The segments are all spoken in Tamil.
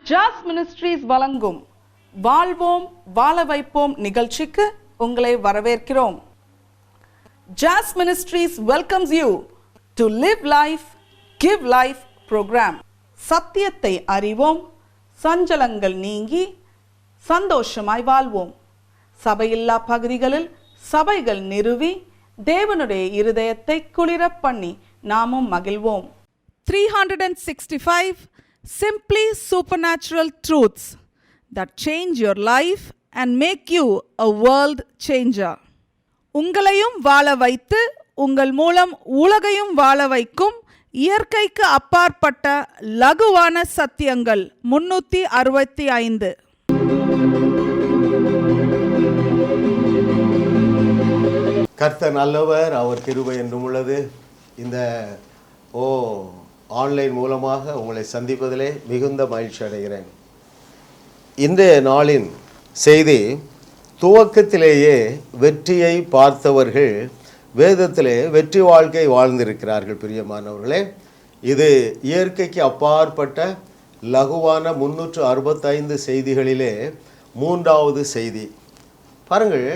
ஜாஸ் மினிஸ்ட்ரீஸ் வழங்கும் வாழ்வோம் வாழ வைப்போம் நிகழ்ச்சிக்கு உங்களை வரவேற்கிறோம். Jaz ministries welcomes you to live life give life program. சத்தியத்தை அறிவோம், சஞ்சலங்கள் நீங்கி சந்தோஷமாய் வாழ்வோம். சபையில்லா பகுதிகளில் சபைகள் நிறுவி தேவனுடைய இருதயத்தை குளிர பண்ணி நாமும் மகிழ்வோம். 365 simply supernatural truths that change your life and make you a world changer. உங்களையும் வாழ வைத்து உங்கள் மூலம் உலகையும் வாழ வைக்கும் இயற்கைக்கு அப்பாற்பட்ட லகுவான சத்தியங்கள் 365. கர்த்தர் நல்லவர், அவர் கிருபை என்றும் உள்ளது. இந்த ஆன்லைன் மூலமாக உங்களை சந்திப்பதிலே மிகுந்த மகிழ்ச்சி அடைகிறேன். இன்றைய நாளின் செய்தி, துவக்கத்திலேயே வெற்றியை பார்த்தவர்கள் வேதத்திலே வெற்றி வாழ்க்கை வாழ்ந்திருக்கிறார்கள். பிரியமானவர்களே, இது இயற்கைக்கு அப்பாற்பட்ட லகுவான 365 செய்திகளிலே 3வது செய்தி. பாருங்கள்,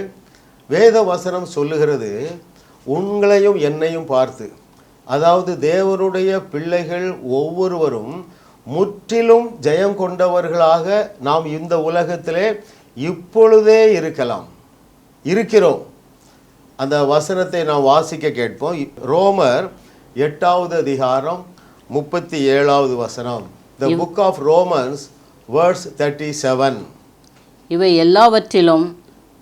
வேத வசனம் சொல்லுகிறது, உங்களையும் என்னையும் பார்த்து, அதாவது தேவனுடைய பிள்ளைகள் ஒவ்வொருவரும் முற்றிலும் ஜெயம் கொண்டவர்களாக நாம் இந்த உலகத்திலே இப்பொழுதே இருக்கிறோம். அந்த வசனத்தை நாம் வாசிக்க கேட்போம். ரோமர் 8வது அதிகாரம் 37வது வசனம். The book of Romans verse 37. இவை எல்லாவற்றிலும்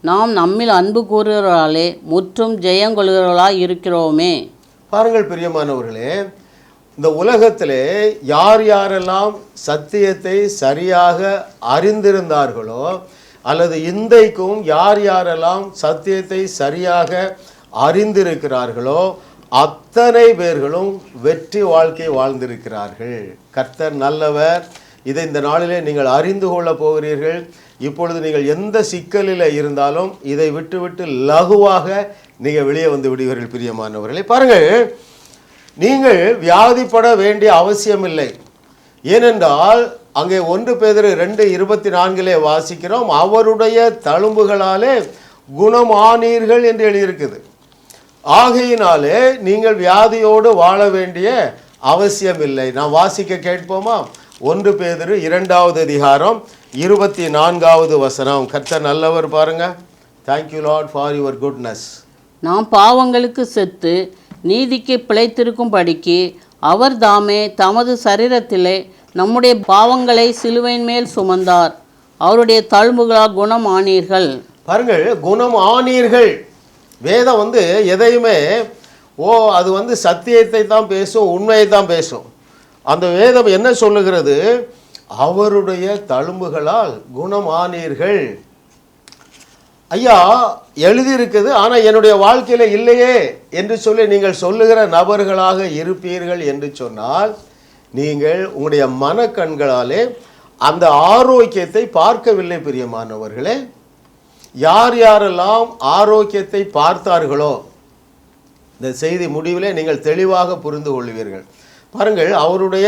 நாம் நம்மில் அன்பு கூறுகிறாலே முற்றும் ஜெயங்கொள்கிறவர்களாய் இருக்கிறோமே. பாருங்கள் பிரியமானவர்களே, இந்த உலகத்திலே யார் யாரெல்லாம் சத்தியத்தை சரியாக அறிந்திருந்தார்களோ, அல்லது இன்றைக்கும் யார் யாரெல்லாம் சத்தியத்தை சரியாக அறிந்திருக்கிறார்களோ அத்தனை பேர்களும் வெற்றி வாழ்க்கை வாழ்ந்திருக்கிறார்கள். கர்த்தர் நல்லவர். இதை இந்த நாளிலே நீங்கள் அறிந்து கொள்ள போகிறீர்கள். இப்பொழுது நீங்கள் எந்த சிக்கலில் இருந்தாலும் இதை விட்டு லகுவாக நீங்கள் வெளியே வந்து விடுவீர்கள். பிரியமானவர்களே, பாருங்கள், நீங்கள் வியாதிப்பட வேண்டிய அவசியமில்லை. ஏனென்றால் அங்கே 1 பேதுரு 2:24 வாசிக்கிறோம், அவருடைய தழும்புகளாலே குணமானீர்கள் என்று எழுதியிருக்குது. ஆகையினாலே நீங்கள் வியாதியோடு வாழ வேண்டிய அவசியமில்லை. நான் வாசிக்க கேட்போமா? 1 பேதுரு 2வது அதிகாரம் 24வது வசனம். கர்த்தர் நல்லவர். பாருங்க. Thank you Lord for your goodness. நாம் பாவங்களுக்கு செத்து நீதிக்கு பிழைத்திருக்கும்படிக்கு அவர் தாமே தமது சரீரத்திலே நம்முடைய பாவங்களை சிலுவையின் மேல் சுமந்தார், அவருடைய தழும்புகளால் குணம் ஆனீர்கள். பாருங்கள், குணம் ஆனீர்கள். வேதம் எதையுமே அது சத்தியத்தை தான் பேசும், உண்மையை தான் பேசும். அந்த வேதம் என்ன சொல்லுகிறது? அவருடைய தழும்புகளால் குணமானீர்கள். ஐயா, எழுதியிருக்குது, ஆனால் என்னுடைய வாழ்க்கையில் இல்லையே என்று சொல்லி நீங்கள் சொல்லுகிற நபர்களாக இருப்பீர்கள் என்று சொன்னால், நீங்கள் உங்களுடைய மனக்கண்களாலே அந்த ஆரோக்கியத்தை பார்க்கவில்லை. பிரியமானவர்களே, யார் யாரெல்லாம் ஆரோக்கியத்தை பார்த்தார்களோ இந்த செய்தி முடிவிலே நீங்கள் தெளிவாக புரிந்து கொள்வீர்கள். பாருங்கள், அவருடைய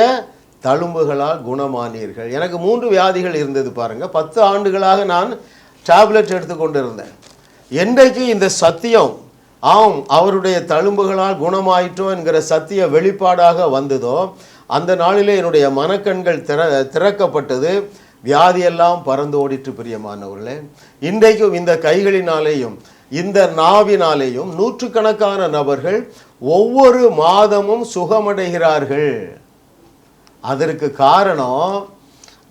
தழும்புகளால் குணமானீர்கள். எனக்கு 3 வியாதிகள் இருந்தது. பாருங்கள், 10 ஆண்டுகளாக நான் டேப்லெட் எடுத்துக்கொண்டு இருந்தேன். என்றைக்கு இந்த சத்தியம், அவருடைய தழும்புகளால் குணமாயிட்டோம் என்கிற சத்திய வெளிப்பாடாக வந்ததோ அந்த நாளிலே என்னுடைய மனக்கண்கள் திறக்கப்பட்டது. வியாதியெல்லாம் பறந்து ஓடிட்டு. பிரியமானவர்களே, இன்றைக்கும் இந்த கைகளினாலேயும் இந்த நாவினாலேயும் நூற்றுக்கணக்கான நபர்கள் ஒவ்வொரு மாதமும் சுகமடைகிறார்கள். அதற்கு காரணம்,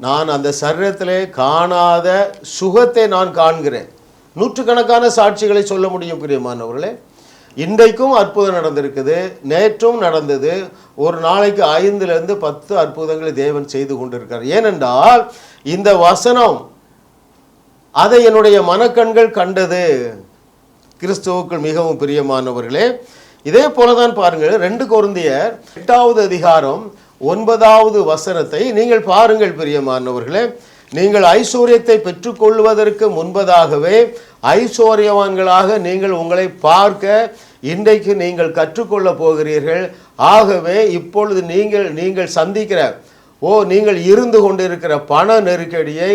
நான் அந்த சரீரத்திலே காணாத சுகத்தை நான் காண்கிறேன். நூற்றுக்கணக்கான சாட்சிகளை சொல்ல முடியும். பிரியமானவர்களே, இன்றைக்கும் அற்புதம் நடந்திருக்குது, நேற்றும் நடந்தது. ஒரு நாளைக்கு 5லிருந்து 10 அற்புதங்களை தேவன் செய்து கொண்டிருக்கிறார். ஏனென்றால் இந்த வசனம் அதை என்னுடைய மனக்கண்கள் கண்டது. கிறிஸ்துவுக்குள் மிகவும் பிரியமானவர்களே, இதே போலதான் பாருங்கள், 2 கொரிந்தியர் 8வது அதிகாரம் 9வது வசனத்தை நீங்கள் பாருங்கள். பிரியமானவர்களே, நீங்கள் ஐஸ்வர்யத்தை பெற்றுக்கொள்வதற்கு முன்பதாகவே ஐஸ்வர்யவான்களாக நீங்கள் உங்களை பார்க்க இன்றைக்கு நீங்கள் கற்றுக்கொள்ள போகிறீர்கள். ஆகவே இப்பொழுது நீங்கள் சந்திக்கிற நீங்கள் இருந்து கொண்டிருக்கிற பண நெருக்கடியை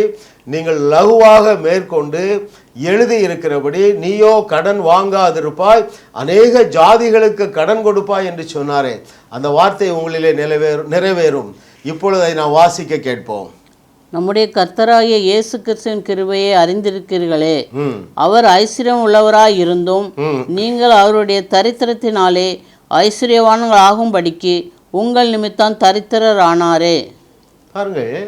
நீங்கள் லகுவாக மேற்கொண்டு எழுதியிருக்கிறபடி நீயோ கடன் வாங்காதிருப்பாய், அநேக ஜாதிகளுக்கு கடன் கொடுப்பாய் என்று சொன்னாரே, அந்த வார்த்தை உங்களிலே நிறைவேறும். இப்பொழுது அதை நான் வாசிக்க கேட்போம். நம்முடைய கர்த்தராகிய இயேசு கிறிஸ்துவின் கிருபையை அறிந்திருக்கிறீர்களே, அவர் ஐஸ்வர்யம் உள்ளவராய் இருந்தும் நீங்கள் அவருடைய தரித்திரத்தினாலே ஐஸ்வர்யவான்கள் ஆகும்படிக்கு உங்கள் நிமித்தம் தரித்திரர் ஆனாரே. பாருங்கள்,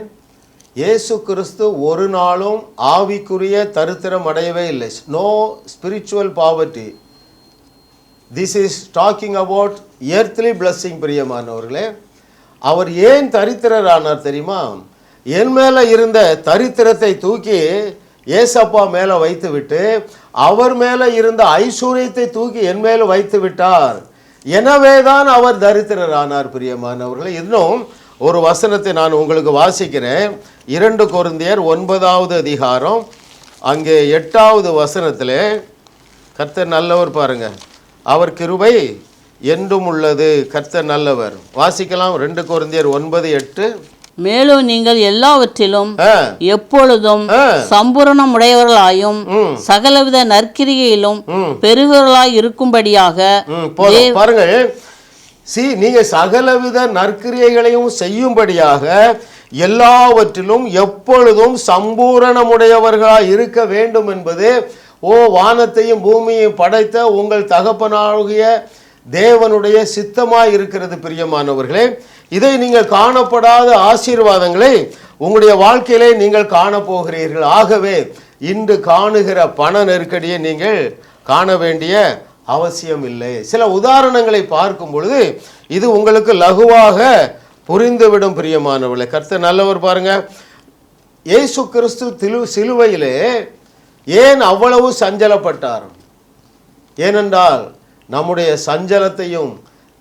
இயேசு கிறிஸ்து ஒரு நாளும் ஆவிக்குரிய தரித்திரம் அடையவே இல்லை. No spiritual poverty. This is talking about earthly blessing. பிரியமானவர்களே, அவர் ஏன் தரித்திரர் ஆனார் தெரியுமா? என் மேலே இருந்த தரித்திரத்தை தூக்கி ஏசப்பா மேலே வைத்து விட்டு அவர் மேலே இருந்த ஐஸ்வர்யத்தை தூக்கி என் மேலே வைத்து விட்டார். எனவே தான் அவர் தரித்திரர் ஆனார். பிரியமானவர்களே, இன்னும் ஒரு வசனத்தை நான் உங்களுக்கு வாசிக்கிறேன். 2 கொரிந்தியர் 9வது அதிகாரம் அங்கே 8வது வசனத்தில் கர்த்தர் நல்லவர். பாருங்க, அவர் கிருபை என்றும் உள்ளது, கர்த்தர் நல்லவர். வாசிக்கலாம். 2 கொரிந்தியர் 9:8. மேலும் நீங்கள் எல்லாவற்றிலும் எப்பொழுதும் சம்பூரணம் உடையவர்களாயும் சகலவித நற்கிரியிலும் பெருவர்களாய் இருக்கும்படியாக. பாருங்கள், நீங்க சகலவித நற்கிரியைகளையும் செய்யும்படியாக எல்லாவற்றிலும் எப்பொழுதும் சம்பூரணமுடையவர்களாய் இருக்க வேண்டும் என்பது வானத்தையும் பூமியையும் படைத்த உங்கள் தகப்பனாகிய தேவனுடைய சித்தமாய் இருக்கிறது. பிரியமானவர்களே, இதை நீங்கள் காணப்படாத ஆசீர்வாதங்களை உங்களுடைய வாழ்க்கையிலே நீங்கள் காணப்போகிறீர்கள். ஆகவே இன்று காணுகிற பண நெருக்கடியை நீங்கள் காண வேண்டிய அவசியம் இல்லை. சில உதாரணங்களை பார்க்கும் பொழுது இது உங்களுக்கு லகுவாக புரிந்துவிடும். பிரியமானவர்களே, கர்த்தர் நல்லவர். பாருங்க, இயேசு கிறிஸ்து சிலுவையிலே ஏன் அவ்வளவு சஞ்சலப்பட்டார்? ஏனென்றால் நம்முடைய சஞ்சலத்தையும்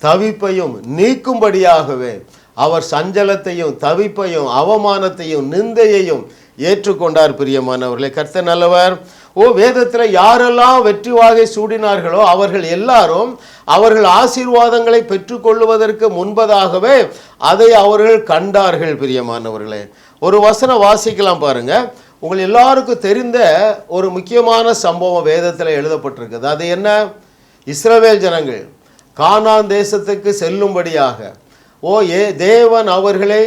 தவிப்பையும் நீக்கும்படியாகவே அவர் சஞ்சலத்தையும் தவிப்பையும் அவமானத்தையும் நிந்தையையும் ஏற்றுக்கொண்டார். பிரியமானவர்களே, கர்த்தர் நல்லவர். வேதத்தில் யாரெல்லாம் வெற்றி வாகை சூடினார்களோ அவர்கள் எல்லாரும் அவர்கள் ஆசீர்வாதங்களை பெற்றுக்கொள்வதற்கு முன்பதாகவே அதை அவர்கள் கண்டார்கள். பிரியமானவர்களே, ஒரு வசனம் வாசிக்கலாம். பாருங்க, உங்கள் எல்லாருக்கும் தெரிந்த ஒரு முக்கியமான சம்பவம் வேதத்தில் எழுதப்பட்டிருக்குது. அது என்ன? இஸ்ரவேல் ஜனங்கள் கானான் தேசத்துக்கு செல்லும்படியாக தேவன் அவர்களை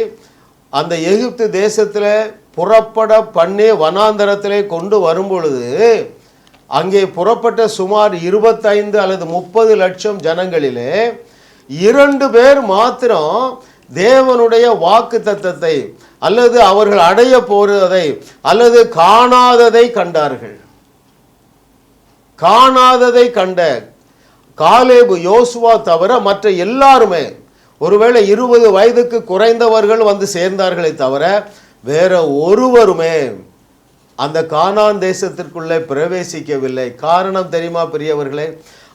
அந்த எகிப்து தேசத்தில் புறப்பட பண்ணி வனாந்தரத்திலே கொண்டு வரும்பொழுது அங்கே புறப்பட்ட சுமார் 25 அல்லது 30 லட்சம் ஜனங்களிலே 2 பேர் மாத்திரம் தேவனுடைய வாக்கு தத்தத்தை அல்லது அவர்கள் அடைய போறதை அல்லது காணாததை கண்டார்கள். காணாததை கண்ட காலேபு, யோசுவா தவிர மற்ற எல்லாருமே, ஒருவேளை 20 வயதுக்கு குறைந்தவர்கள் வந்து சேர்ந்தார்களே தவிர வேற ஒருவருமே அந்த கானான் தேசத்திற்குள்ளே பிரவேசிக்கவில்லை. காரணம் தெரியுமா பிரியவர்களே?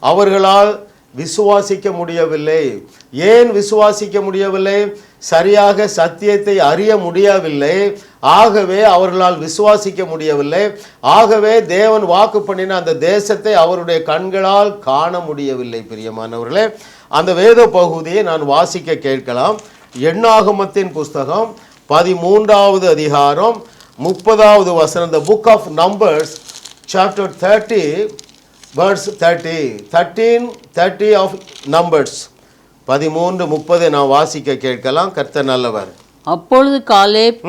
அவர்களால் விசுவாசிக்க முடியவில்லை. ஏன் விசுவாசிக்க முடியவில்லை? சரியாக சத்தியத்தை அறிய முடியவில்லை. ஆகவே அவர்களால் விசுவாசிக்க முடியவில்லை. ஆகவே தேவன் வாக்கு பண்ணின அந்த தேசத்தை அவருடைய கண்களால் காண முடியவில்லை. பிரியமானவர்களே, அந்த வேத பகுதியை நான் வாசிக்க கேட்கலாம். எண்ணாகமத்தின் புஸ்தகம் 13வது அதிகாரம் 30வது வசனம். The book of Numbers chapter 30 verse 30 13:30 of Numbers 13:30 நான் வாசிக்க கேட்கலாம். கர்த்தர் நல்லவர். அப்பொழுது காலேப்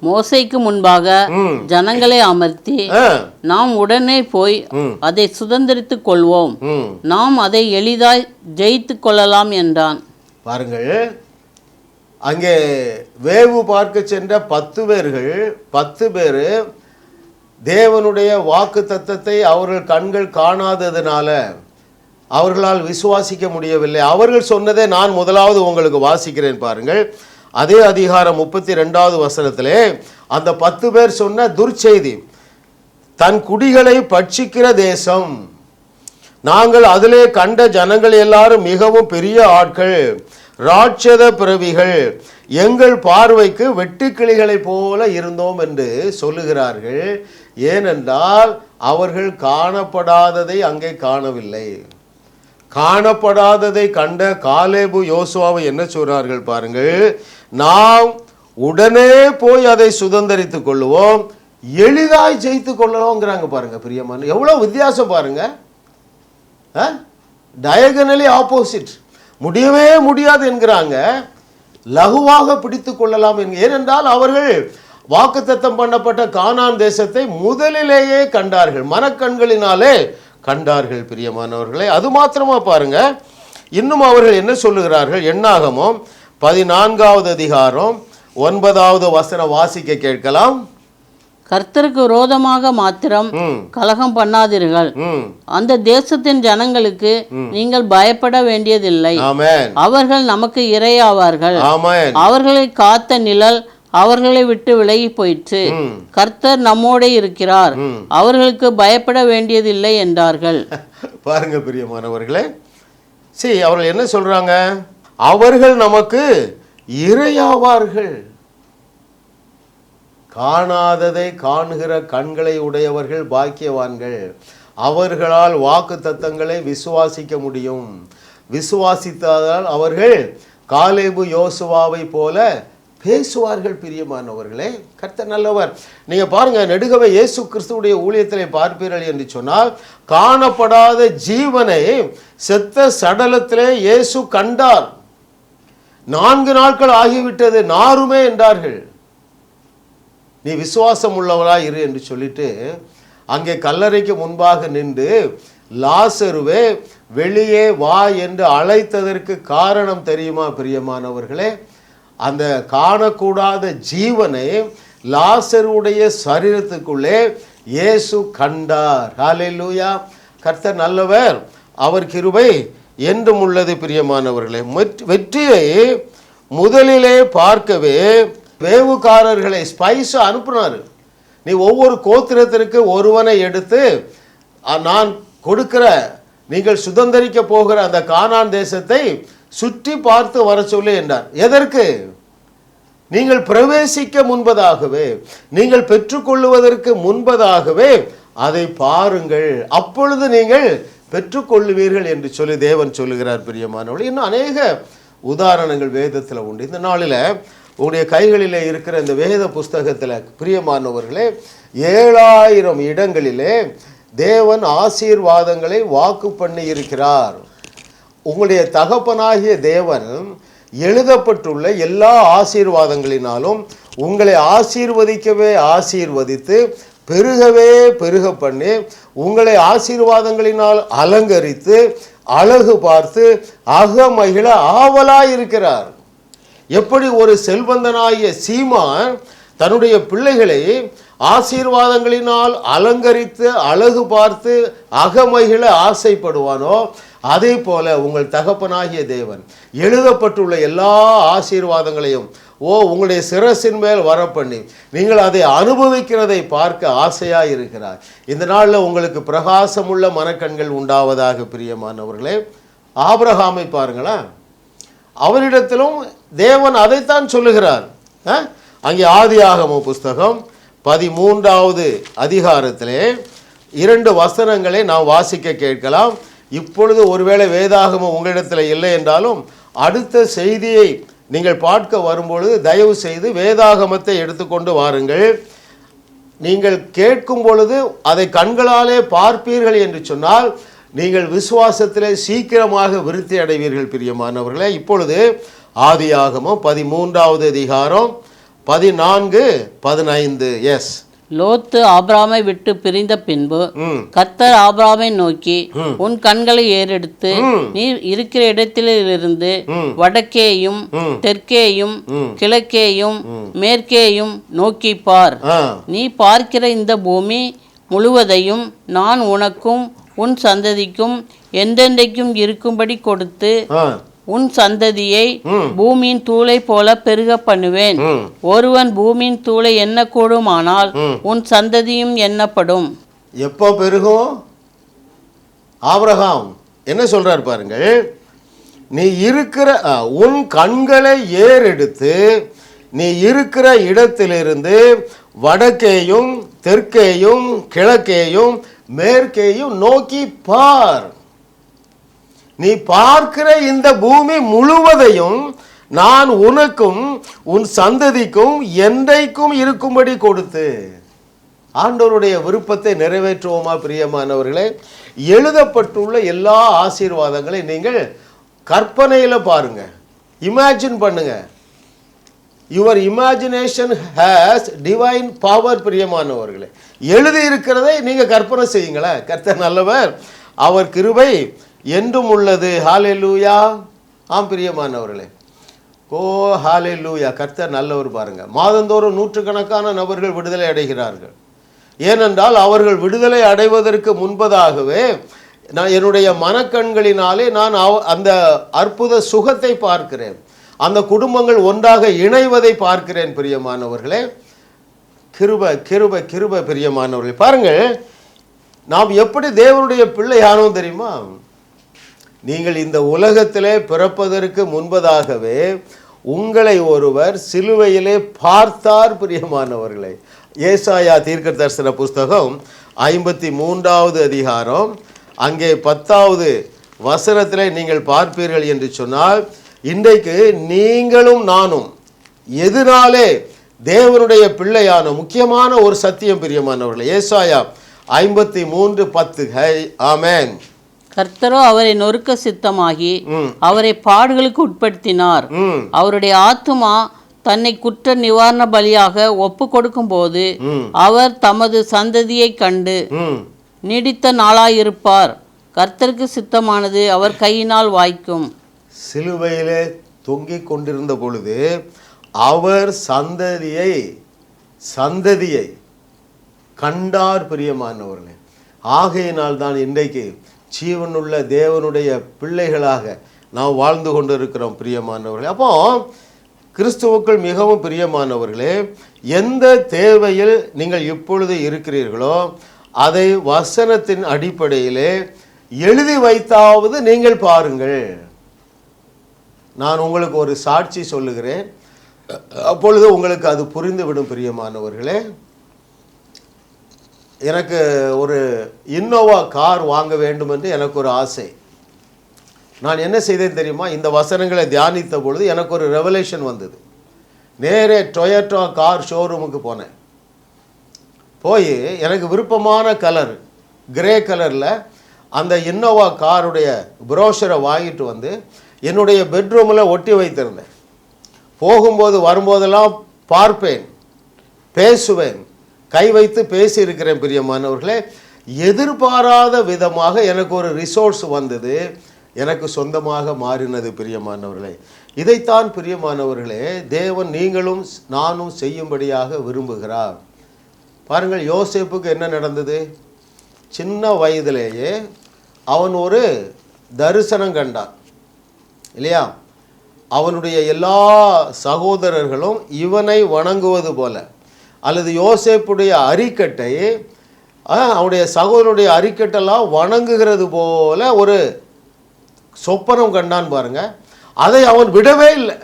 மோசேக்கு முன்பாக ஜனங்களை அமர்த்தி, நாம் உடனே போய் அதை சுதந்திரித்துக் கொள்வோம், நாம் அதை எளிதாய் ஜெயித்து கொள்ளலாம் என்றான். பாருங்கள், அங்கே வேவு பார்க்க சென்ற 10 பேர் தேவனுடைய வாக்கு தத்தத்தை அவர்கள் கண்கள் காணாததுனால அவர்களால் விசுவாசிக்க முடியவில்லை. அவர்கள் சொன்னதை நான் முதலாவது உங்களுக்கு வாசிக்கிறேன். பாருங்கள், அதே அதிகாரம் 32வது வசனத்திலே அந்த 10 பேர் சொன்ன துர்ச்செய்தி, தன் குடிகளை பட்சிக்கிற தேசம், நாங்கள் அதிலே கண்ட ஜனங்கள் எல்லாரும் மிகவும் பெரிய ஆட்கள், ராட்சத பிறவிகள், எங்கள் பார்வைக்கு வெட்டுக்கிளிகளை போல இருந்தோம் என்று சொல்லுகிறார்கள். ஏனென்றால் அவர்கள் காணப்படாததை அங்கே காணவில்லை. காணப்படாததை கண்ட காலேபு யோசுவாவை என்ன சொல்றார்கள் பாருங்கள், நாம் உடனே போய் அதை சுதந்தரித்துக் கொள்ளுவோம், எளிதாய் ஜெயித்து கொள்ளலாம்ங்கிறாங்க. பாருங்க பிரியமான, எவ்வளவு வித்தியாசம் பாருங்க. Diagonally opposite. முடியவே முடியாது என்கிறாங்க, லகுவாக பிடித்து கொள்ளலாம் ஏனென்றால் அவர்கள் வாக்குத்தத்தம் பண்ணப்பட்ட கானான் தேசத்தை முதலிலேயே கண்டார்கள், மனக்கண்களினாலே கண்டார்கள் பிரியமானவர்களே. அது மாத்திரமா பாருங்க, இன்னும் அவர்கள் என்ன சொல்லுகிறார்கள்? என்னாகமம் 14வது அதிகாரம் 9வது வசனம் வாசிக்க கேட்கலாம். கர்த்தருக்கு விரோதமாக மாத்திரம் கலகம் பண்ணாதீர்கள், அந்த தேசத்தின் ஜனங்களுக்கு நீங்கள் பயப்பட வேண்டியதில்லை, அவர்கள் நமக்கு இரையாவார்கள், அவர்களை காத்த நிழல் அவர்களை விட்டு விலகி போயிற்று, கர்த்தர் நம்மோட இருக்கிறார், அவர்களுக்கு பயப்பட வேண்டியதில்லை என்றார்கள். பாருங்க பிரியமானவர்களே, சரி, அவர்கள் என்ன சொல்றாங்க? அவர்கள் நமக்கு இரையாவார்கள். காணாததை காணுகிற கண்களை உடையவர்கள் பாக்கியவான்கள், அவர்களால் வாக்கு தத்தங்களை விசுவாசிக்க முடியும். விசுவாசித்தால் அவர்கள் காலேபு யோசுவாவை போல பேசுவார்கள். பிரியமானவர்களே, கர்த்தர் நல்லவர். நீங்க பாருங்க, நெடுகவே இயேசு கிறிஸ்துவுடைய ஊழியத்திலே பார்ப்பீர்கள் என்று சொன்னால், காணப்படாத ஜீவனை செத்த சடலத்திலே இயேசு கண்டார். 4 நாட்கள் ஆகிவிட்டது, நாருமே என்றார்கள். நீ விசுவாசம் உள்ளவளா இரு என்று சொல்லிட்டு அங்கே கல்லறைக்கு முன்பாக நின்று லாசருவே வெளியே வா என்று அழைத்ததற்கு காரணம் தெரியுமா பிரியமானவர்களே? அந்த காணக்கூடாத ஜீவனை லாசருடைய சரீரத்துக்குள்ளே இயேசு கண்டார். ஹல்லேலூயா! கர்த்தர் நல்லவர், அவர் கிருபை என்றும் உள்ளது. பிரியமானவர்களே, வெற்றியை முதலிலே பார்க்கவே வேவுக்காரர்களை ஸ்பைஸ் அனுப்புனார். நீ ஒவ்வொரு கோத்திரத்திற்கு ஒருவனை எடுத்து நான் கொடுக்கிற, நீங்கள் சுதந்தரிக்க போகிற அந்த கானான் தேசத்தை சுற்றி பார்த்து வர சொல்லு என்றார். எதற்கு? நீங்கள் பிரவேசிக்க முன்பதாகவே, நீங்கள் பெற்றுக்கொள்ளுவதற்கு முன்பதாகவே அதை பாருங்கள், அப்பொழுது நீங்கள் பெற்றுக்கொள்ளுவீர்கள் என்று சொல்லி தேவன் சொல்லுகிறார். பிரியமானவர்கள், இன்னும் அநேக உதாரணங்கள் வேதத்தில் உண்டு. இந்த நாளில் உங்களுடைய கைகளிலே இருக்கிற இந்த வேத புஸ்தகத்தில் பிரியமானவர்களே 7000 இடங்களிலே தேவன் ஆசீர்வாதங்களை வாக்கு பண்ணி இருக்கிறார். உங்களுடைய தகப்பனாகிய தேவன் எழுதப்பட்டுள்ள எல்லா ஆசீர்வாதங்களினாலும் உங்களை ஆசீர்வதிக்கவே ஆசீர்வதித்து பெருகவே பெருக பண்ணி உங்களை ஆசீர்வாதங்களினால் அலங்கரித்து அழகு பார்த்து அகமகிழ ஆவலாயிருக்கிறார். எப்படி ஒரு செல்வந்தனாகிய சீமான் தன்னுடைய பிள்ளைகளை ஆசீர்வாதங்களினால் அலங்கரித்து அழகு பார்த்து அகமகிழ ஆசைப்படுவானோ, அதே போல உங்கள் தகப்பனாகிய தேவன் எழுதப்பட்டுள்ள எல்லா ஆசீர்வாதங்களையும் உங்களுடைய சிரசின் மேல் வரப்பண்ணி நீங்கள் அதை அனுபவிக்கிறதை பார்க்க ஆசையாக இருக்கிறார். இந்த நாளில் உங்களுக்கு பிரகாசமுள்ள மனக்கண்கள் உண்டாவதாக. பிரியமானவர்களே, ஆபிரகாமை பாருங்களேன், அவரிடத்திலும் தேவன் அதைத்தான் சொல்லுகிறார். அங்கே ஆதியாகம புஸ்தகம் 13வது அதிகாரத்திலே 2 வசனங்களை நாம் வாசிக்க கேட்கலாம். இப்பொழுது ஒருவேளை வேதாகமம் உங்களிடத்தில் இல்லை என்றாலும் அடுத்த செய்தியை நீங்கள் பார்க்க வரும்பொழுது தயவு செய்து வேதாகமத்தை எடுத்துக்கொண்டு வாருங்கள். நீங்கள் கேட்கும் பொழுது அதை கண்களாலே பார்ப்பீர்கள் என்று சொன்னால் நீங்கள் விசுவாசத்திலே சீக்கிரமாக விருத்தி அடைவீர்கள். பிரியமானவர்களே, இப்பொழுது ஆதியாகமம் 13வது அதிகாரம் 14, 15. எஸ். லோத்து ஆபிராமை விட்டு பிரிந்த பின்பு கர்த்தர் ஆபிராமை நோக்கி, உன் கண்களை ஏறெடுத்து நீ இருக்கிற இடத்திலிருந்து வடக்கேயும் தெற்கேயும் கிழக்கேயும் மேற்கேயும் நோக்கி பார். நீ பார்க்கிற இந்த பூமி முழுவதையும் நான் உனக்கும் உன் சந்ததிக்கும் எந்தெந்தைக்கும் இருக்கும்படி கொடுத்து உன் சந்ததியை பூமியின் தூளை போல பெருக பண்ணுவேன். ஒருவன் பூமியின் தூளை எண்ணக்கூடுமானால் உன் சந்ததியும் எண்ணப்படும். எப்போ பெருகும்? ஆபிரகாம் என்ன சொல்றார் பாருங்கள், நீ இருக்கிற உன் கண்களை ஏறெடுத்து நீ இருக்கிற இடத்திலிருந்து வடக்கேயும் தெற்கேயும் கிழக்கேயும் மேற்கேயும் நோக்கி பார். நீ பார்க்கிற இந்த பூமி முழுவதையும் நான் உனக்கும் உன் சந்ததிக்கும் என்றைக்கும் இருக்கும்படி கொடுத்து. ஆண்டவருடைய விருப்பத்தை நிறைவேற்றுவோமா பிரியமானவர்களே? எழுதப்பட்டுள்ள எல்லா ஆசீர்வாதங்களை நீங்கள் கற்பனையில் பாருங்க, இமேஜின் பண்ணுங்க. Your imagination has divine power பிரியமானவர்களே. எழுதி இருக்கிறதை நீங்க கற்பனை செய்யுங்களேன். கர்த்தர் நல்லவர், அவர் கிருபை என்றும் உள்ளது. ஹalleluya. ஆம் பிரியமானவர்களே, ஓ ஹalleluya. கர்த்தர் நல்லவர் பாருங்க. மாதந்தோறும் நூற்றுக்கணக்கான நபர்கள் விடுதலை அடைகிறார்கள். ஏனென்றால் அவர்கள் விடுதலை அடைவதற்கு முன்பதாகவே நான் என்னுடைய மனக்கண்களினாலே நான் அந்த அற்புத சுகத்தை பார்க்கிறேன். அந்த குடும்பங்கள் ஒன்றாக இணைவதை பார்க்கிறேன் பிரியமானவர்களே. கிருபை கிருபை கிருபை பிரியமானவர்களே. பாருங்கள், நாம் எப்படி தேவனுடைய பிள்ளை ஆனோம் தெரியுமா? நீங்கள் இந்த உலகத்திலே பிறப்பதற்கு முன்பதாகவே உங்களை ஒருவர் சிலுவையிலே பார்த்தார் பிரியமானவர்களே. ஏசாயா தீர்க்க தரிசன புஸ்தகம் 53வது அதிகாரம் அங்கே 10வது வசனத்திலே நீங்கள் பார்ப்பீர்கள் என்று சொன்னால், இன்றைக்கு நீங்களும் நானும் எதனாலே தேவனுடைய பிள்ளையான முக்கியமான ஒரு சத்தியம் பிரியமானவர்களே. ஏசாயா 53:10. ஆமென். கர்த்தரோ அவரை நொறுக்க சித்தமாகி அவரை பாடுகளுக்கு உட்படுத்தினார். அவருடைய ஆத்துமா தன்னை குற்ற நிவாரண பலியாக ஒப்பு கொடுக்கும் போது அவர் தமது சந்ததியை கண்டு நீடித்த நாளாயிருப்பார். கர்த்தருக்கு சித்தமானது அவர் கையினால் வாய்க்கும். சிலுவையிலே தொங்கிக் கொண்டிருந்த பொழுது அவர் சந்ததியை கண்டார் பிரியமானவர்களே. ஆகையினால் தான் இன்றைக்கு ஜீவனுள்ள தேவனுடைய பிள்ளைகளாக நாம் வாழ்ந்து கொண்டு இருக்கிறோம் பிரியமானவர்களே. அப்போ கிறிஸ்துவுக்குள் மிகவும் பிரியமானவர்களே, எந்த தேவையில் நீங்கள் இப்பொழுது இருக்கிறீர்களோ அதை வசனத்தின் அடிப்படையிலே எழுதி வைத்தாவது நீங்கள் பாருங்கள். நான் உங்களுக்கு ஒரு சாட்சி சொல்லுகிறேன், அப்பொழுது உங்களுக்கு அது புரிந்துவிடும் பிரியமானவர்களே. எனக்கு ஒரு இன்னோவா கார் வாங்க வேண்டும் என்று எனக்கு ஒரு ஆசை. நான் என்ன செய்தேன் தெரியுமா? இந்த வசனங்களை தியானித்த பொழுது எனக்கு ஒரு ரெவலேஷன் வந்தது. நேரே டொயோட்டா கார் ஷோரூமுக்கு போனேன். போய் எனக்கு விருப்பமான கலர் கிரே கலரில் அந்த இன்னோவா காருடைய ப்ரோஷரை வாங்கிட்டு வந்து என்னுடைய பெட்ரூமில் ஒட்டி வைத்திருந்தேன். போகும்போது வரும்போதெல்லாம் பார்ப்பேன், பேசுவேன், கை வைத்து பேசியிருக்கிறேன் பிரியமானவர்களே. எதிர்பாராத விதமாக எனக்கு ஒரு ரிசோர்ஸ் வந்தது, எனக்கு சொந்தமாக மாறினது பிரியமானவர்களே. இதைத்தான் பிரியமானவர்களே தேவன் நீங்களும் நானும் செய்யும்படியாக விரும்புகிறார். பாருங்கள், யோசேப்புக்கு என்ன நடந்தது? சின்ன வயதிலேயே அவன் ஒரு தரிசனம் கண்டான் இல்லையா? அவனுடைய எல்லா சகோதரர்களும் இவனை வணங்குவது போல, அல்லது யோசேப்புடைய அரிக்கட்டை அவனுடைய சகோதரனுடைய அரிக்கட்டெல்லாம் வணங்குகிறது போல ஒரு சொப்பனம் கண்டான் பாருங்க. அதை அவன் விடவே இல்லை.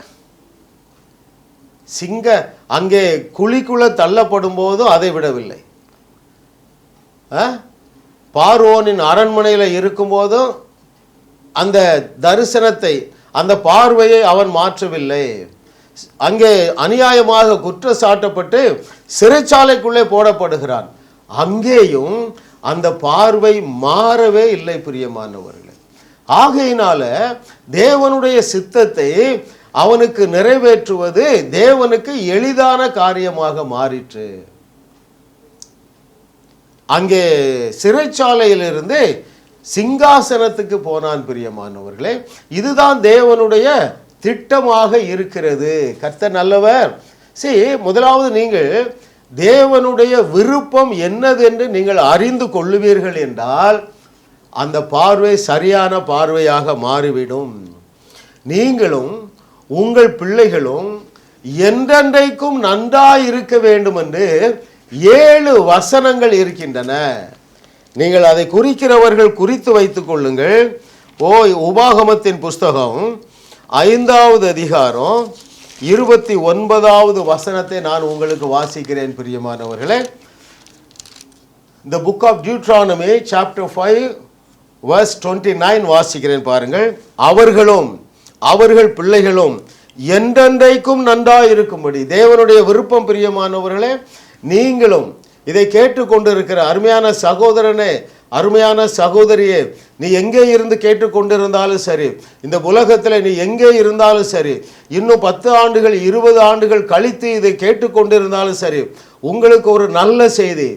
அங்கே குழிக்குள்ள தள்ளப்படும் போதும் அதை விடவில்லை. பார்வோனின் அரண்மனையில் இருக்கும்போதும் அந்த தரிசனத்தை, அந்த பார்வையை அவன் மாற்றவில்லை. அங்கே அநியாயமாக குற்றம் சாட்டப்பட்டு சிறைச்சாலைக்குள்ளே போடப்படுகிறான். அங்கேயும் அந்த பார்வை மாறவே இல்லை பிரியமானவர்களே. ஆகையினால தேவனுடைய சித்தத்தை அவனுக்கு நிறைவேற்றுவது தேவனுக்கு எளிதான காரியமாக மாறிற்று. அங்கே சிறைச்சாலையிலிருந்து சிங்காசனத்துக்கு போனான் பிரியமானவர்களே. இதுதான் தேவனுடைய திட்டமாக இருக்கிறது. கர்த்தர் நல்லவர். முதலாவது நீங்கள் தேவனுடைய விருப்பம் என்னது என்று நீங்கள் அறிந்து கொள்ளுவீர்கள் என்றால் அந்த பார்வை சரியான பார்வையாக மாறிவிடும். நீங்களும் உங்கள் பிள்ளைகளும் என்றென்றைக்கும் நன்றாய் இருக்க வேண்டும் என்று 7 வசனங்கள் இருக்கின்றன. நீங்கள் அதை குறிக்கிறவர்கள் குறித்து வைத்துக் கொள்ளுங்கள். உபாகமத்தின் புஸ்தகம் 5வது அதிகாரம் 29வது வசனத்தை நான் உங்களுக்கு வாசிக்கிறேன் பிரியமானவர்களே. The book of Deuteronomy chapter 5 verse 29 வாசிக்கிறேன் பாருங்கள். அவர்களும் அவர்கள் பிள்ளைகளும் என்றென்றைக்கும் நன்றாயிருக்கும்படி. தேவனுடைய விருப்பம் பிரியமானவர்களே. நீங்களும் இதை கேட்டுக்கொண்டிருக்கிற அருமையான சகோதரனே, அருமையான சகோதரியே, நீ எங்கே இருந்து கேட்டுக்கொண்டிருந்தாலும் சரி, இந்த உலகத்தில் நீ எங்கே இருந்தாலும் சரி, இன்னும் 10 ஆண்டுகள் 20 ஆண்டுகள் கழித்து இதை கேட்டுக்கொண்டிருந்தாலும் சரி, உங்களுக்கு ஒரு நல்ல செய்தி.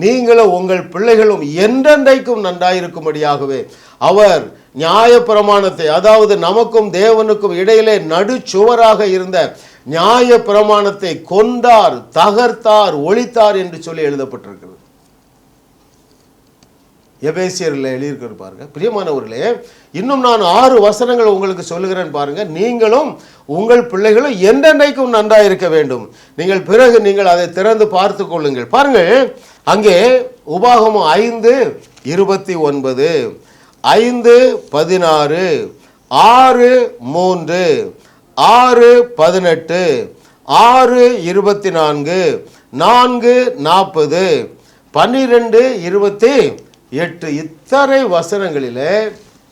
நீங்களும் உங்கள் பிள்ளைகளும் என்றென்றைக்கும் நன்றாயிருக்கும்படியாகவே அவர் நியாயப்பிரமாணத்தை, அதாவது நமக்கும் தேவனுக்கும் இடையிலே நடுச்சுவராக இருந்த நியாயப்பிரமாணத்தை கொண்டார், தகர்த்தார், ஒழித்தார் என்று சொல்லி எழுதப்பட்டிருக்கிறது. எபேசியரில் எழுதியிருக்கிறது பாருங்க. பிரியமானவர்களே, இன்னும் நான் 6 வசனங்கள் உங்களுக்கு சொல்லுகிறேன் பாருங்க. நீங்களும் உங்கள் பிள்ளைகளும் என்றென்றைக்கும் நன்றாக இருக்க வேண்டும். பிறகு நீங்கள் அதை திறந்து பார்த்து கொள்ளுங்கள். பாருங்கள், அங்கே உபாகமம் 5:29, 5:16, 6:3, 6:18, 6:24, 4:40, 12:28 இத்தனை வசனங்களிலே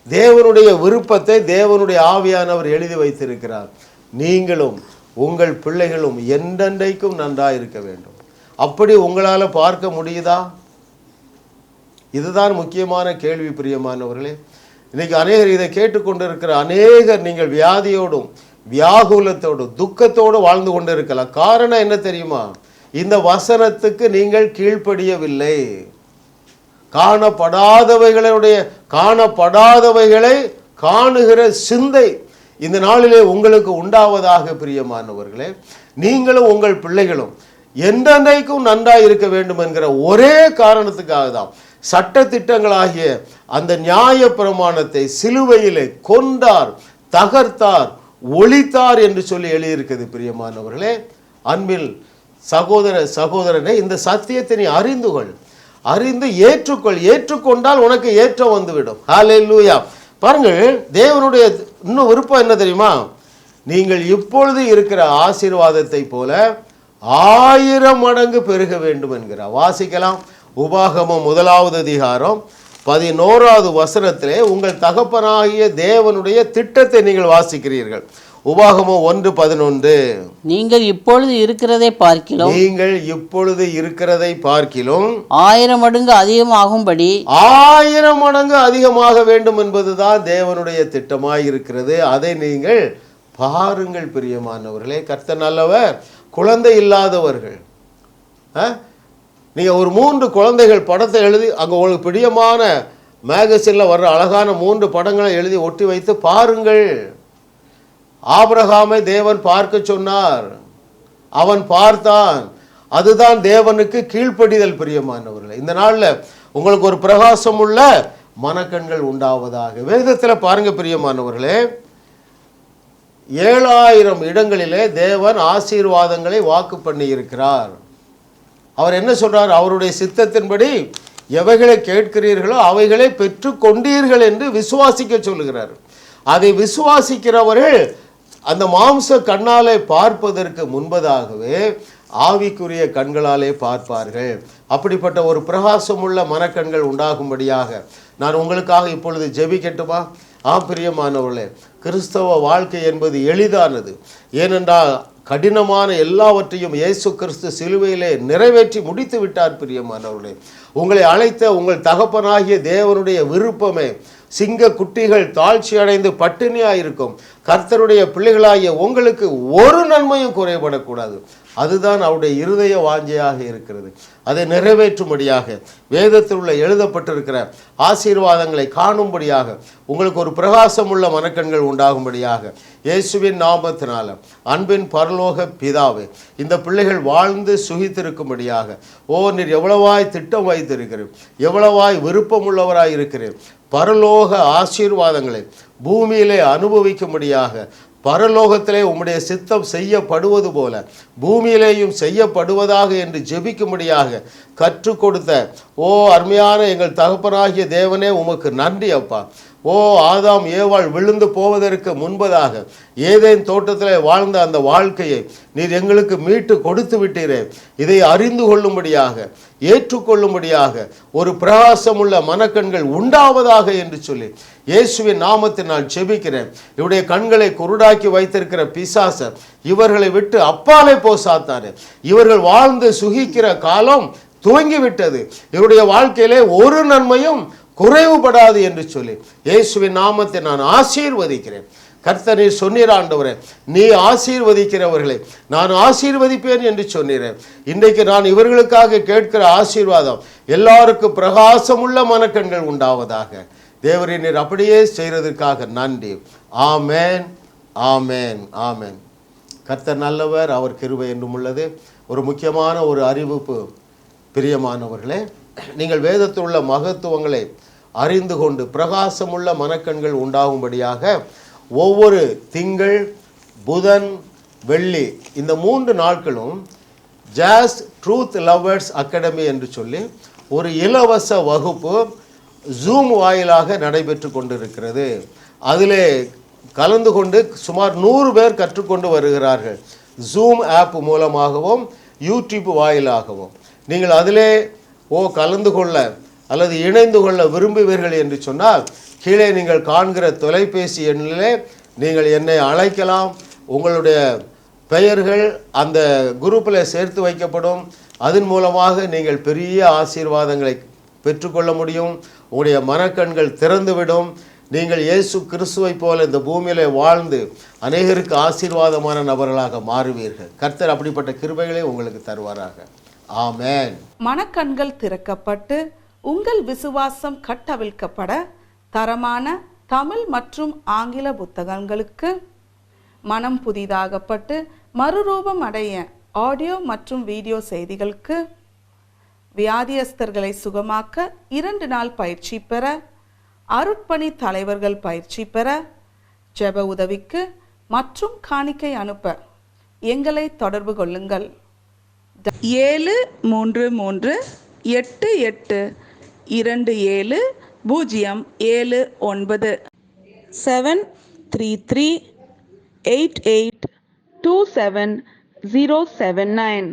தேவனுடைய விருப்பத்தை தேவனுடைய ஆவியானவர் எழுதி வைத்திருக்கிறார். நீங்களும் உங்கள் பிள்ளைகளும் என்றென்றைக்கும் நன்றாக இருக்க வேண்டும். அப்படி உங்களால் பார்க்க முடியுதா? இதுதான் முக்கியமான கேள்வி பிரியமானவர்களே. இன்னைக்கு அநேகர் இதை கேட்டுக்கொண்டிருக்கிற அநேகர் நீங்கள் வியாதியோடும் வியாகுலத்தோடும் துக்கத்தோடு வாழ்ந்து கொண்டு இருக்கலாம். காரணம் என்ன தெரியுமா? இந்த வசனத்துக்கு நீங்கள் கீழ்ப்படியவில்லை. காணப்படாதவைகளை காணுகிற சிந்தை இந்த நாளிலே உங்களுக்கு உண்டாவதாக பிரியமானவர்களே. நீங்களும் உங்கள் பிள்ளைகளும் என்றென்றைக்கும் நன்றாக இருக்க வேண்டும் என்கிற ஒரே காரணத்துக்காக தான் சட்ட திட்டங்களாகிய அந்த நியாய பிரமாணத்தை சிலுவையிலே கொண்டார், தகர்த்தார், ஒழித்தார் என்று சொல்லி எழுதியிருக்கிறது பிரியமானவர்களே. அன்பில் சகோதரனே, இந்த சத்தியத்தை நீ அறிந்து ஏற்றுக்கொண்டால் உனக்கு ஏற்றம் வந்துவிடும். ஹல்லேலூயா. பாருங்கள், தேவனுடைய இன்னும் விருப்பம் என்ன தெரியுமா? நீங்கள் இப்பொழுது இருக்கிற ஆசீர்வாதத்தை போல 1000 மடங்கு பெருக வேண்டும் என்கிறார். வாசிக்கலாம். உபாகமம் 1வது அதிகாரம் 11வது வசனத்திலே உங்கள் தகப்பனாகிய தேவனுடைய திட்டத்தை நீங்கள் வாசிக்கிறீர்கள். உபாகமம் 1:11, நீங்கள் இப்பொழுது இருக்கிறதை பார்க்கிலும் 1000 மடங்கு அதிகமாகும்படி 1000 மடங்கு அதிகமாக வேண்டும் என்பதுதான் தேவனுடைய திட்டமாய் இருக்கிறது. அதை நீங்கள் பாருங்கள் பிரியமானவர்களே. கர்த்தர் நல்லவர். குழந்தை இல்லாதவர்கள், நீங்கள் ஒரு 3 குழந்தைகள் படத்தை எழுதி அங்கே உங்களுக்கு பிடியமான மேகசினில் வர்ற அழகான 3 படங்களை எழுதி ஒட்டி வைத்து பாருங்கள். ஆபிரகாமை தேவன் பார்க்க சொன்னார், அவன் பார்த்தான். அதுதான் தேவனுக்கு கீழ்ப்படிதல் பிரியமானவர்களே. இந்த நாளில் உங்களுக்கு ஒரு பிரகாசம் உள்ள மனக்கண்கள் உண்டாவதாக. வேதத்தில் பாருங்க பிரியமானவர்களே, 7000 இடங்களிலே தேவன் ஆசீர்வாதங்களை வாக்கு பண்ணி இருக்கிறார். அவர் என்ன சொல்றார்? அவருடைய சித்தத்தின்படி எவைகளை கேட்கிறீர்களோ அவைகளை பெற்று கொண்டீர்கள் என்று விசுவாசிக்க சொல்லுகிறார். அதை விசுவாசிக்கிறவர்கள் அந்த மாம்ச கண்ணாலே பார்ப்பதற்கு முன்பதாகவே ஆவிக்குரிய கண்களாலே பார்ப்பார்கள். அப்படிப்பட்ட ஒரு பிரகாசமுள்ள மனக்கண்கள் உண்டாகும்படியாக நான் உங்களுக்காக இப்பொழுது ஜெபிக்கட்டுமா? பிரியமானவர்களே, கிறிஸ்தவ வாழ்க்கை என்பது எளிதானது. ஏனென்றால் கடினமான எல்லாவற்றையும் இயேசு கிறிஸ்து சிலுவையிலே நிறைவேற்றி முடித்து விட்டார் பிரியமானவர்களே. உங்களை அழைத்த உங்கள் தகப்பனாகிய தேவனுடைய விருப்பமே சிங்க குட்டிகள் தாழ்ச்சி அடைந்து பட்டினியாயிருக்கும் கர்த்தருடைய பிள்ளைகளாகிய உங்களுக்கு ஒரு நன்மையும் குறைபடக்கூடாது. அதுதான் அவருடைய இருதய வாஞ்சையாக இருக்கிறது. அதை நிறைவேற்றும்படியாக வேதத்தில் உள்ள எழுதப்பட்டிருக்கிற ஆசீர்வாதங்களை காணும்படியாக உங்களுக்கு ஒரு பிரகாசம் உள்ள மனக்கண்கள் உண்டாகும்படியாக இயேசுவின் நாமத்தினால அன்பின் பரலோக பிதாவே, இந்த பிள்ளைகள் வாழ்ந்து சுகித்திருக்கும்படியாக நீர் எவ்வளவாய் திட்டம் வைத்திருக்கிறீர், எவ்வளவாய் விருப்பமுள்ளவராய் இருக்கிறீர். பரலோக ஆசீர்வாதங்களை பூமியிலே அனுபவிக்கும்படியாக பரலோகத்திலே உம்முடைய சித்தம் செய்யப்படுவது போல பூமியிலேயும் செய்யப்படுவதாக என்று ஜெபிக்கும்படியாக கற்றுக் கொடுத்த அருமையான எங்கள் தகப்பனாகிய தேவனே, உமக்கு நன்றி அப்பா. ஓ ஆதாம் ஏவாள் விழுந்து போவதற்கு முன்பதாக ஏதேன் தோட்டத்திலே வாழ்ந்த அந்த வாழ்க்கையை நீர் எங்களுக்கு மீட்டு கொடுத்து விட்டீரே, இதை அறிந்து கொள்ளும்படியாக ஏற்றுக்கொள்ளும்படியாக ஒரு பிரகாசமுள்ள மனக்கண்கள் உண்டாவதாக என்று சொல்லி இயேசுவின் நாமத்தில் நான் செபிக்கிறேன். இவருடைய கண்களை குருடாக்கி வைத்திருக்கிற பிசாச இவர்களை விட்டு அப்பாலே போ சாத்தானே. இவர்கள் வாழ்ந்து சுகிக்கிற காலம் துவங்கிவிட்டது. இவருடைய வாழ்க்கையிலே ஒரு நன்மையும் குறைவுபடாது என்று சொல்லி இயேசுவின் நாமத்தை நான் ஆசீர்வதிக்கிறேன். கர்த்தர் சொன்னீர் ஆண்டவரே, நீ ஆசீர்வதிக்கிறவர்களை நான் ஆசீர்வதிப்பேன் என்று சொன்னீரேன். இன்றைக்கு நான் இவர்களுக்காக கேட்கிற ஆசீர்வாதம் எல்லாருக்கும் பிரகாசமுள்ள மனக்கண்கள் உண்டாவதாக. தேவரே, நீர் அப்படியே செய்கிறதுக்காக நன்றி. ஆமேன், ஆமேன், ஆமேன். கர்த்தர் நல்லவர், அவர் கிருபை என்றும் உள்ளது. ஒரு முக்கியமான ஒரு அறிவிப்பு, பிரியமானவர்களே, நீங்கள் வேதத்தில் உள்ள மகத்துவங்களை அறிந்து கொண்டு பிரகாசமுள்ள மனக்கண்கள் உண்டாகும்படியாக ஒவ்வொரு திங்கள், புதன், வெள்ளி இந்த 3 நாட்களும் ஜாஸ் ட்ரூத் லவர்ஸ் அகாடமி என்று சொல்லி ஒரு இலவச வகுப்பு ஜூம் வாயிலாக நடைபெற்று கொண்டிருக்கிறது. அதிலே கலந்து கொண்டு சுமார் 100 பேர் கற்றுக்கொண்டு வருகிறார்கள். ஜூம் ஆப் மூலமாகவும் யூடியூப் வாயிலாகவும். நீங்கள் அதிலே கலந்து கொள்ள அல்லது இணைந்து கொள்ள விரும்புவீர்கள் என்று சொன்னால் கீழே நீங்கள் காண்கிற தொலைபேசி எண்ணிலே நீங்கள் என்னை அழைக்கலாம். உங்களுடைய பெயர்கள் அந்த குரூப்பில் சேர்த்து வைக்கப்படும். அதன் மூலமாக நீங்கள் பெரிய ஆசீர்வாதங்களை பெற்றுக்கொள்ள முடியும். உங்களுடைய மனக்கண்கள் திறந்துவிடும். நீங்கள் இயேசு கிறிஸ்துவை போல இந்த பூமியிலே வாழ்ந்து அநேகருக்கு ஆசீர்வாதமான நபர்களாக மாறுவீர்கள். கர்த்தர் அப்படிப்பட்ட கிருபைகளை உங்களுக்கு தருவாராக. ஆமென். மனக்கண்கள் திறக்கப்பட்டு உங்கள் விசுவாசம் கட்டவிழ்க்கப்பட தரமான தமிழ் மற்றும் ஆங்கில புத்தகங்களுக்கு, மனம் புதிதாகப்பட்டு மறுரூபம் அடைய ஆடியோ மற்றும் வீடியோ செய்திகளுக்கு, வியாதியஸ்தர்களை சுகமாக்க 2 நாள் பயிற்சி பெற, அருட்பணி தலைவர்கள் பயிற்சி பெற, ஜெப உதவிக்கு மற்றும் காணிக்கை அனுப்ப எங்களை தொடர்பு கொள்ளுங்கள். 733287079 73388270079